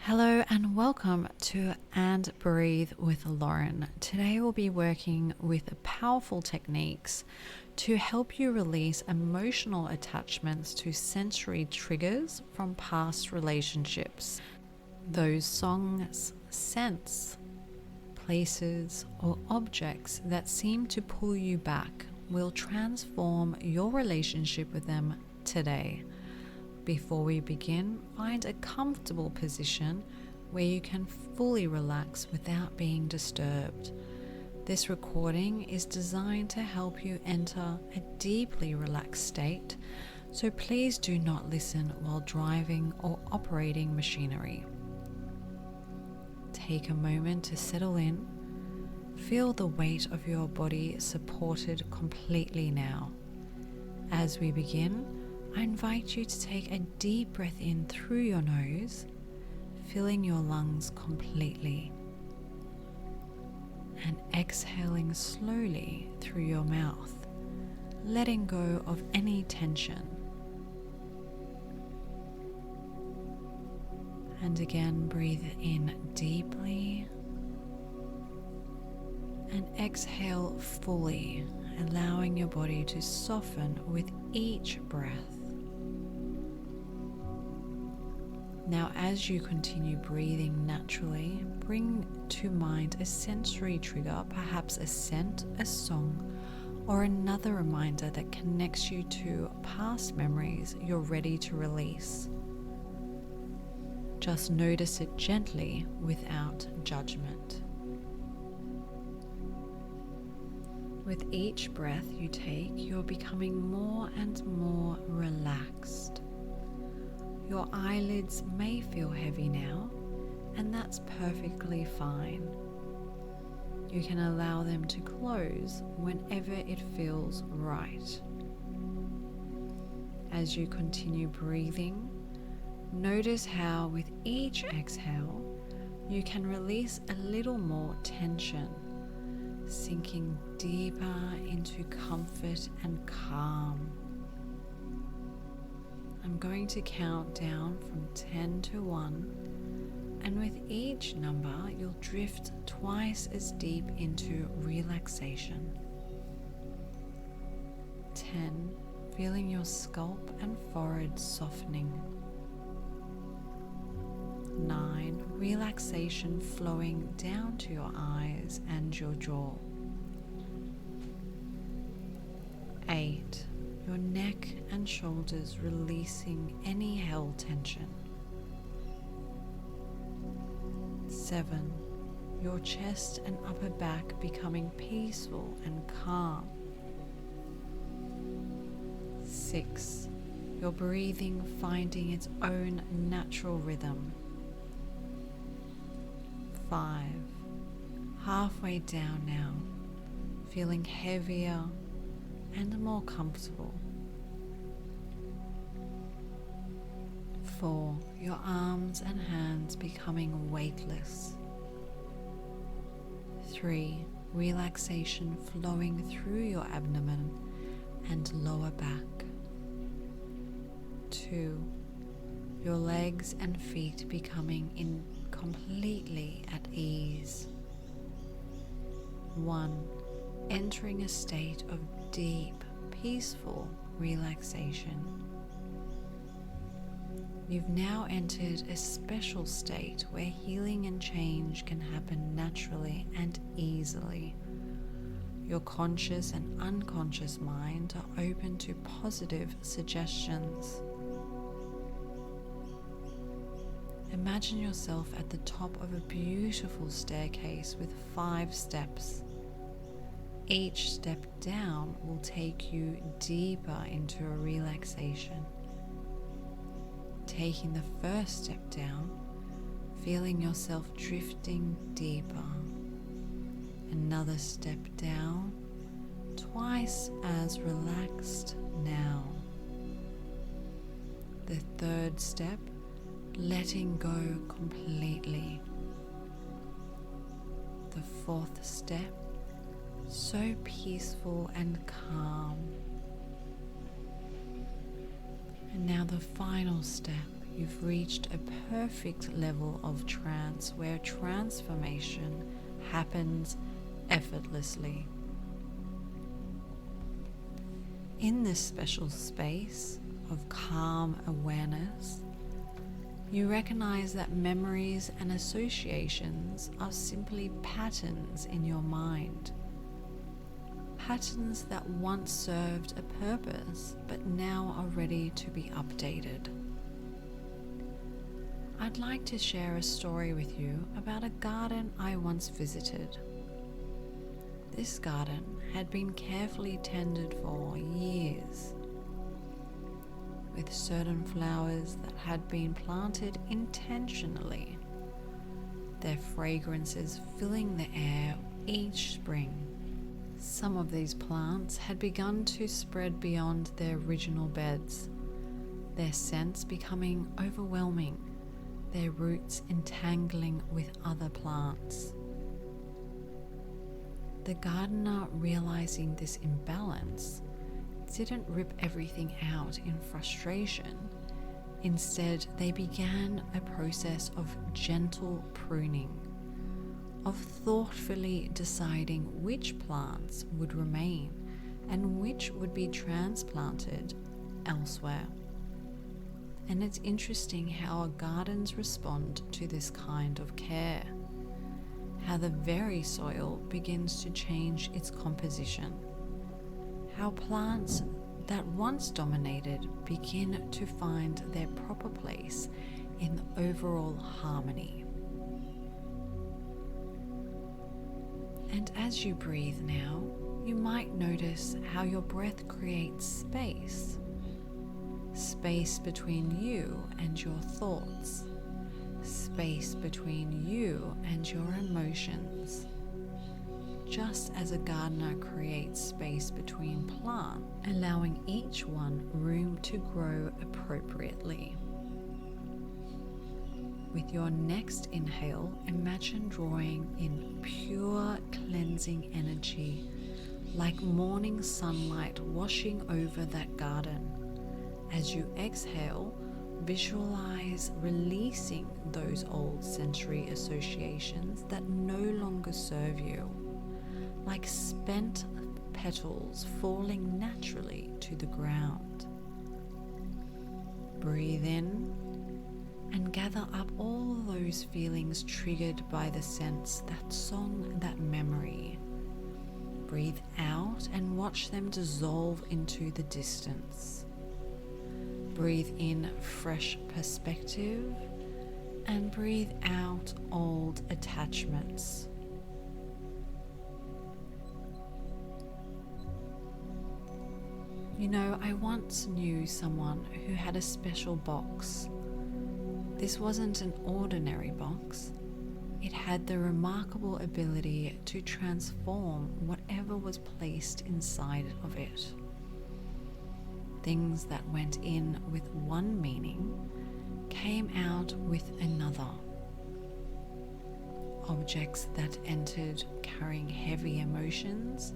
Hello and welcome to And Breathe with Lauren. Today we'll be working with powerful techniques to help you release emotional attachments to sensory triggers from past relationships. Those songs, scents, places, or objects that seem to pull you back will transform your relationship with them today. Before we begin, find a comfortable position where you can fully relax without being disturbed. This recording is designed to help you enter a deeply relaxed state, so please do not listen while driving or operating machinery. Take a moment to settle in. Feel the weight of your body supported completely now. As we begin, I invite you to take a deep breath in through your nose, filling your lungs completely, and exhaling slowly through your mouth, letting go of any tension. And again, breathe in deeply and exhale fully, allowing your body to soften with each breath. Now, as you continue breathing naturally, bring to mind a sensory trigger, perhaps a scent, a song, or another reminder that connects you to past memories you're ready to release. Just notice it gently without judgment. With each breath you take, you're becoming more and more relaxed. Your eyelids may feel heavy now, and that's perfectly fine. You can allow them to close whenever it feels right. As you continue breathing, notice how with each exhale, you can release a little more tension, sinking deeper into comfort and calm. I'm going to count down from 10 to 1, and with each number you'll drift twice as deep into relaxation. 10, feeling your scalp and forehead softening. 9, relaxation flowing down to your eyes and your jaw. 8, your neck and shoulders releasing any held tension. 7, your chest and upper back becoming peaceful and calm. 6, your breathing finding its own natural rhythm. 5, halfway down now, feeling heavier and more comfortable. 4, your arms and hands becoming weightless. 3, relaxation flowing through your abdomen and lower back. 2, your legs and feet becoming completely at ease. 1, entering a state of deep, peaceful relaxation. You've now entered a special state where healing and change can happen naturally and easily. Your conscious and unconscious mind are open to positive suggestions. Imagine yourself at the top of a beautiful staircase with 5 steps. Each step down will take you deeper into a relaxation. Taking the first step down, feeling yourself drifting deeper. Another step down, twice as relaxed now. The third step, letting go completely. The fourth step, so peaceful and calm. And now the final step, you've reached a perfect level of trance where transformation happens effortlessly. In this special space of calm awareness, you recognize that memories and associations are simply patterns in your mind. Patterns that once served a purpose but now are ready to be updated. I'd like to share a story with you about a garden I once visited. This garden had been carefully tended for years, with certain flowers that had been planted intentionally, their fragrances filling the air each spring. Some of these plants had begun to spread beyond their original beds, their scents becoming overwhelming, their roots entangling with other plants. The gardener, realizing this imbalance, didn't rip everything out in frustration. Instead, they began a process of gentle pruning, of thoughtfully deciding which plants would remain and which would be transplanted elsewhere. And it's interesting how our gardens respond to this kind of care, how the very soil begins to change its composition, how plants that once dominated begin to find their proper place in overall harmony. And as you breathe now, you might notice how your breath creates space. Space between you and your thoughts. Space between you and your emotions. Just as a gardener creates space between plants, allowing each one room to grow appropriately. With your next inhale, imagine drawing in pure cleansing energy, like morning sunlight washing over that garden. As you exhale, visualize releasing those old sensory associations that no longer serve you, like spent petals falling naturally to the ground. Breathe in and gather up all those feelings triggered by the sense, that song, that memory. Breathe out and watch them dissolve into the distance. Breathe in fresh perspective and breathe out old attachments. You know, I once knew someone who had a special box. This wasn't an ordinary box. It had the remarkable ability to transform whatever was placed inside of it. Things that went in with one meaning came out with another. Objects that entered carrying heavy emotions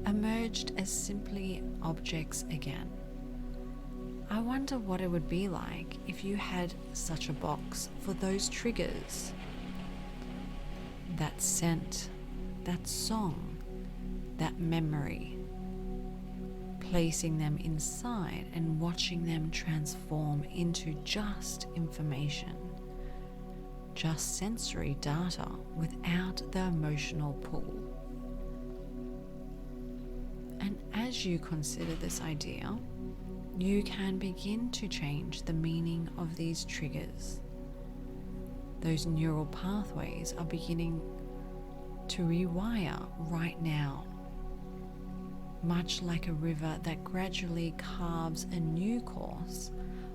emerged as simply objects again. I wonder what it would be like if you had such a box for those triggers. That scent, that song, that memory. Placing them inside and watching them transform into just information, just sensory data without the emotional pull. And as you consider this idea, you can begin to change the meaning of these triggers. Those neural pathways are beginning to rewire right now, much like a river that gradually carves a new course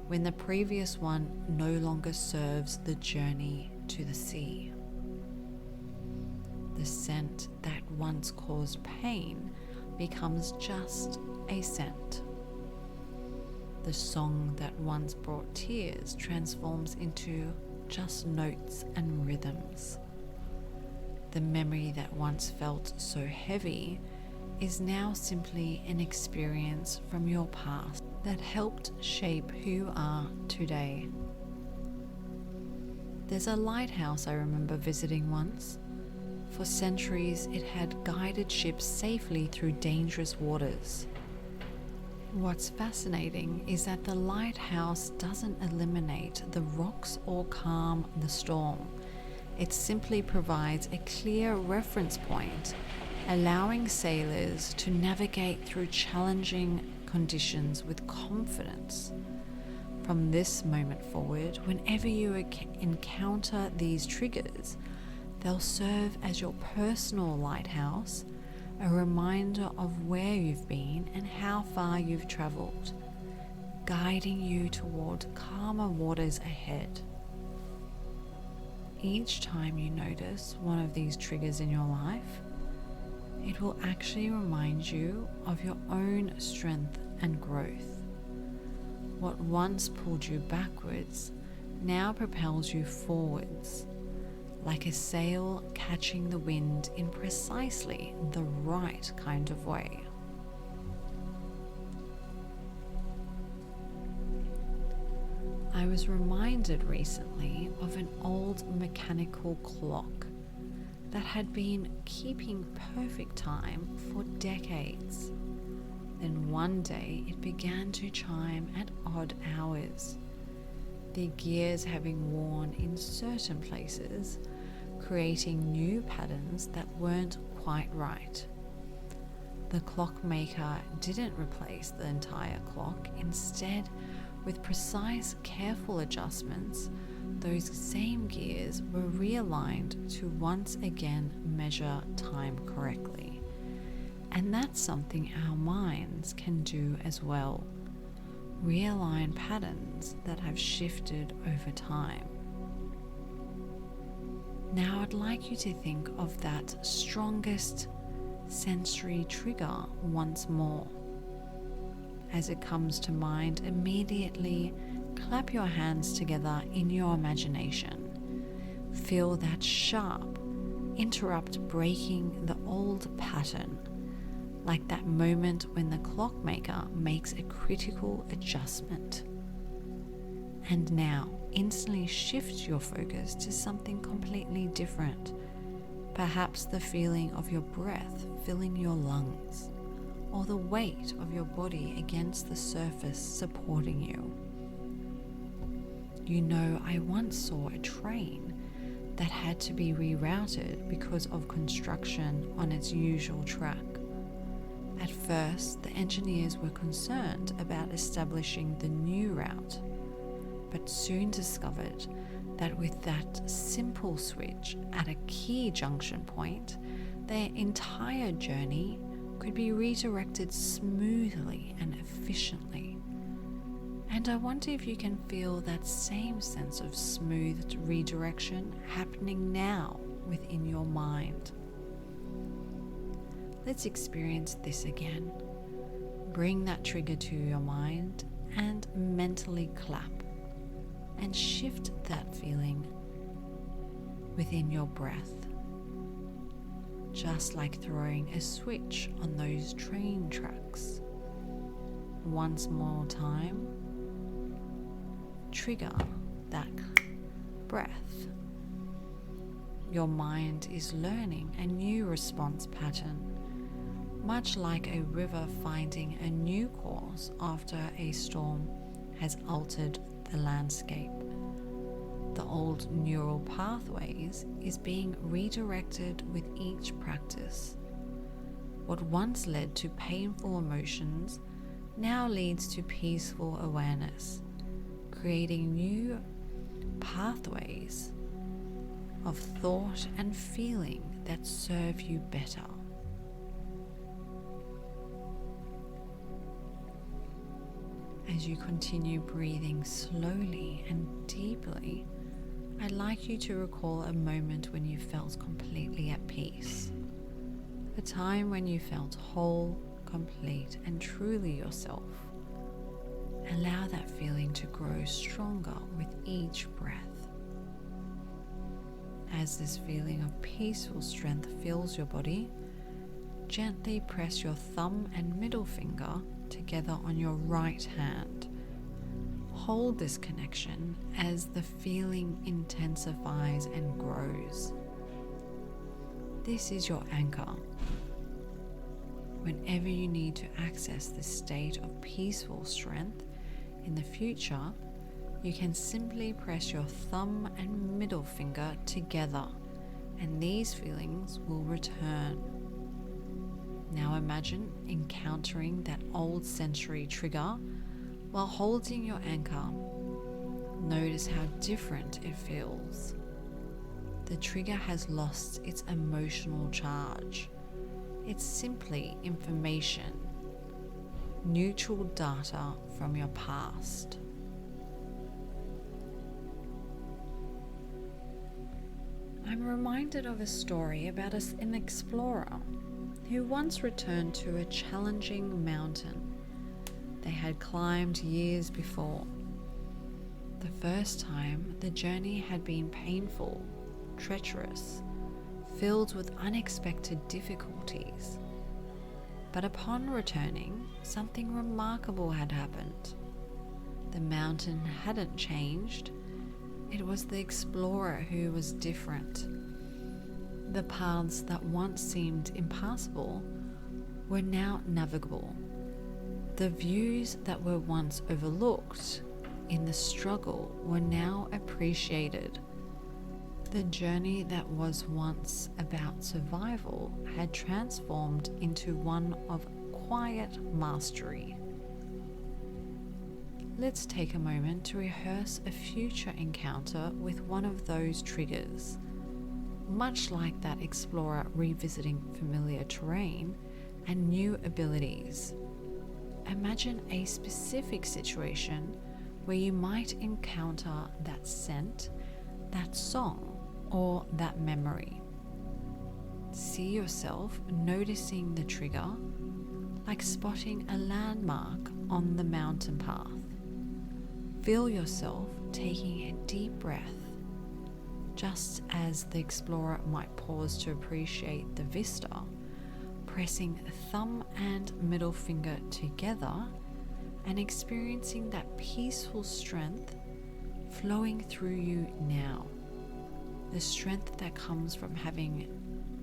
when the previous one no longer serves the journey to the sea. The scent that once caused pain becomes just a scent. The song that once brought tears transforms into just notes and rhythms. The memory that once felt so heavy is now simply an experience from your past that helped shape who you are today. There's a lighthouse I remember visiting once. For centuries, it had guided ships safely through dangerous waters. What's fascinating is that the lighthouse doesn't eliminate the rocks or calm the storm. It simply provides a clear reference point, allowing sailors to navigate through challenging conditions with confidence. From this moment forward, whenever you encounter these triggers, they'll serve as your personal lighthouse, a reminder of where you've been and how far you've traveled, guiding you toward calmer waters ahead. Each time you notice one of these triggers in your life, it will actually remind you of your own strength and growth. What once pulled you backwards now propels you forwards, like a sail catching the wind in precisely the right kind of way. I was reminded recently of an old mechanical clock that had been keeping perfect time for decades. Then one day it began to chime at odd hours, the gears having worn in certain places, creating new patterns that weren't quite right. The clockmaker didn't replace the entire clock. Instead, with precise, careful adjustments, those same gears were realigned to once again measure time correctly. And that's something our minds can do as well. Realign patterns that have shifted over time. Now I'd like you to think of that strongest sensory trigger once more. As it comes to mind, immediately clap your hands together in your imagination. Feel that sharp interrupt breaking the old pattern, like that moment when the clockmaker makes a critical adjustment. And now, instantly shift your focus to something completely different. Perhaps the feeling of your breath filling your lungs, or the weight of your body against the surface supporting you. You know, I once saw a train that had to be rerouted because of construction on its usual track. At first, the engineers were concerned about establishing the new route, but soon discovered that with that simple switch at a key junction point, their entire journey could be redirected smoothly and efficiently. And I wonder if you can feel that same sense of smooth redirection happening now within your mind. Let's experience this again. Bring that trigger to your mind and mentally clap, and shift that feeling within your breath. Just like throwing a switch on those train tracks. Once more time, trigger that breath. Your mind is learning a new response pattern, much like a river finding a new course after a storm has altered the landscape. The old neural pathways is being redirected with each practice. What once led to painful emotions now leads to peaceful awareness, creating new pathways of thought and feeling that serve you better. As you continue breathing slowly and deeply, I'd like you to recall a moment when you felt completely at peace. A time when you felt whole, complete, and truly yourself. Allow that feeling to grow stronger with each breath. As this feeling of peaceful strength fills your body, gently press your thumb and middle finger together on your right hand. hold this connection as the feeling intensifies and grows. This is your anchor. Whenever you need to access this state of peaceful strength in the future, you can simply press your thumb and middle finger together, and these feelings will return. Now imagine encountering that old sensory trigger while holding your anchor. Notice how different it feels. The trigger has lost its emotional charge. It's simply information, neutral data from your past. I'm reminded of a story about an explorer who once returned to a challenging mountain they had climbed years before. The first time, the journey had been painful, treacherous, filled with unexpected difficulties. But upon returning, something remarkable had happened. The mountain hadn't changed. It was the explorer who was different. The paths that once seemed impassable were now navigable. The views that were once overlooked in the struggle were now appreciated. The journey that was once about survival had transformed into one of quiet mastery. Let's take a moment to rehearse a future encounter with one of those triggers. Much like that explorer revisiting familiar terrain and new abilities, imagine a specific situation where you might encounter that scent, that song, or that memory. See yourself noticing the trigger, like spotting a landmark on the mountain path. Feel yourself taking a deep breath, just as the explorer might pause to appreciate the vista, pressing thumb and middle finger together and experiencing that peaceful strength flowing through you now. The strength that comes from having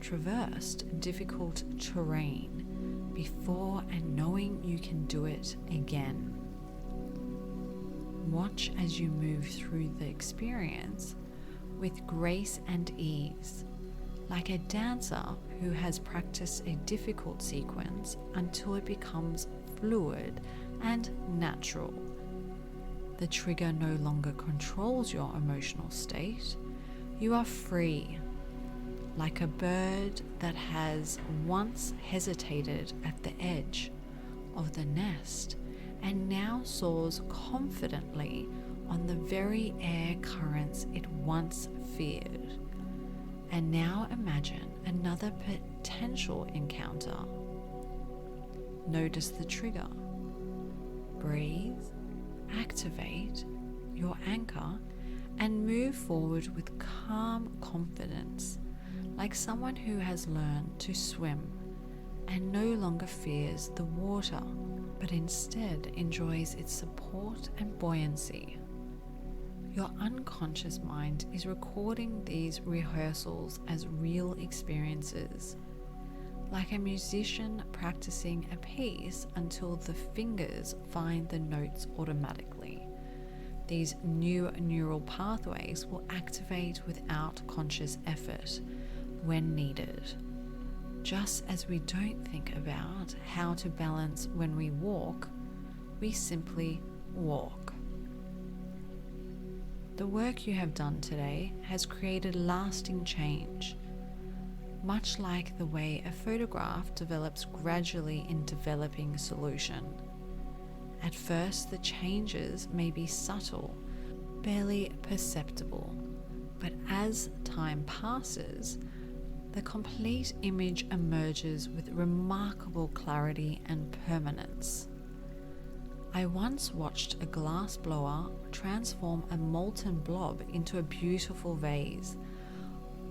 traversed difficult terrain before and knowing you can do it again. Watch as you move through the experience with grace and ease, like a dancer who has practiced a difficult sequence until it becomes fluid and natural. The trigger no longer controls your emotional state. You are free, like a bird that has once hesitated at the edge of the nest and now soars confidently on the very air currents it once feared. And now imagine another potential encounter. Notice the trigger. Breathe, activate your anchor, and move forward with calm confidence, like someone who has learned to swim and no longer fears the water, but instead enjoys its support and buoyancy. Your unconscious mind is recording these rehearsals as real experiences, like a musician practicing a piece until the fingers find the notes automatically. These new neural pathways will activate without conscious effort when needed. Just as we don't think about how to balance when we walk, we simply walk. The work you have done today has created lasting change, much like the way a photograph develops gradually in developing a solution. At first, the changes may be subtle, barely perceptible, but as time passes, the complete image emerges with remarkable clarity and permanence. I once watched a glass blower transform a molten blob into a beautiful vase.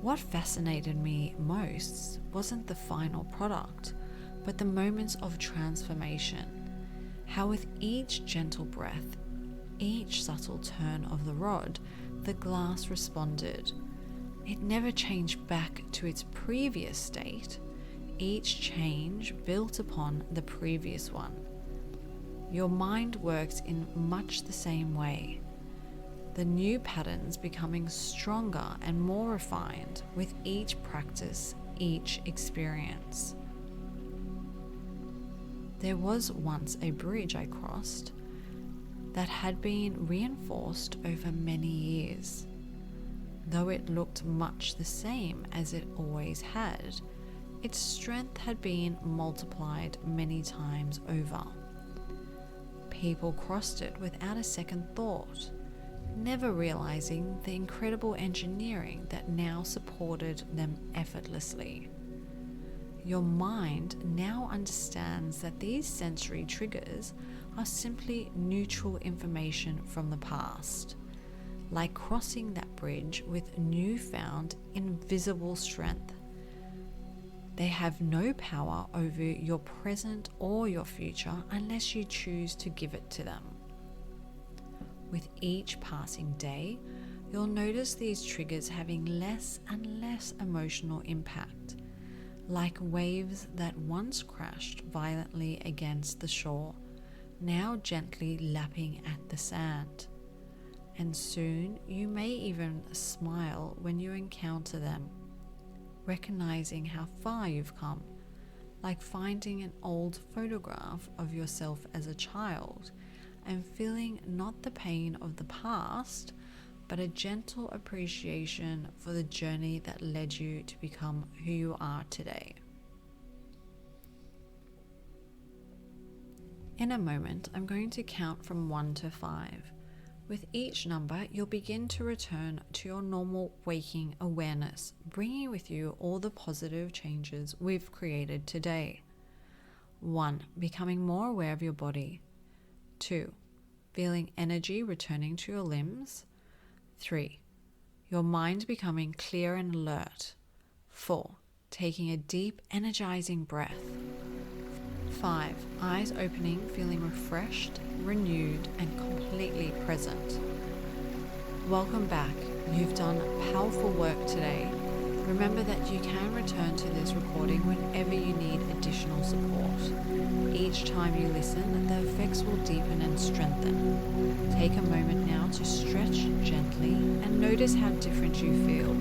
What fascinated me most wasn't the final product, but the moments of transformation. How with each gentle breath, each subtle turn of the rod, the glass responded. It never changed back to its previous state. Each change built upon the previous one. Your mind works in much the same way. The new patterns becoming stronger and more refined with each practice, each experience. There was once a bridge I crossed that had been reinforced over many years. Though it looked much the same as it always had, its strength had been multiplied many times over. People crossed it without a second thought, never realizing the incredible engineering that now supported them effortlessly. Your mind now understands that these sensory triggers are simply neutral information from the past, like crossing that bridge with newfound invisible strength. They have no power over your present or your future unless you choose to give it to them. With each passing day, you'll notice these triggers having less and less emotional impact, like waves that once crashed violently against the shore, now gently lapping at the sand. And soon you may even smile when you encounter them, recognizing how far you've come, like finding an old photograph of yourself as a child and feeling not the pain of the past, but a gentle appreciation for the journey that led you to become who you are today. In a moment, I'm going to count from 1 to 5. With each number, you'll begin to return to your normal waking awareness, bringing with you all the positive changes we've created today. 1. Becoming more aware of your body. 2. Feeling energy returning to your limbs. 3. Your mind becoming clear and alert. 4. Taking a deep, energizing breath. 5. Eyes opening, feeling refreshed, renewed, and completely present. Welcome back. You've done powerful work today. Remember that you can return to this recording whenever you need additional support. Each time you listen, the effects will deepen and strengthen. Take a moment now to stretch gently and notice how different you feel.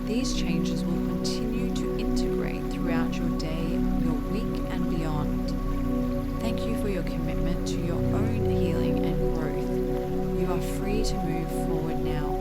These changes will continue to integrate throughout your day, your week, and beyond. Thank you for your commitment to your own healing and growth. You are free to move forward now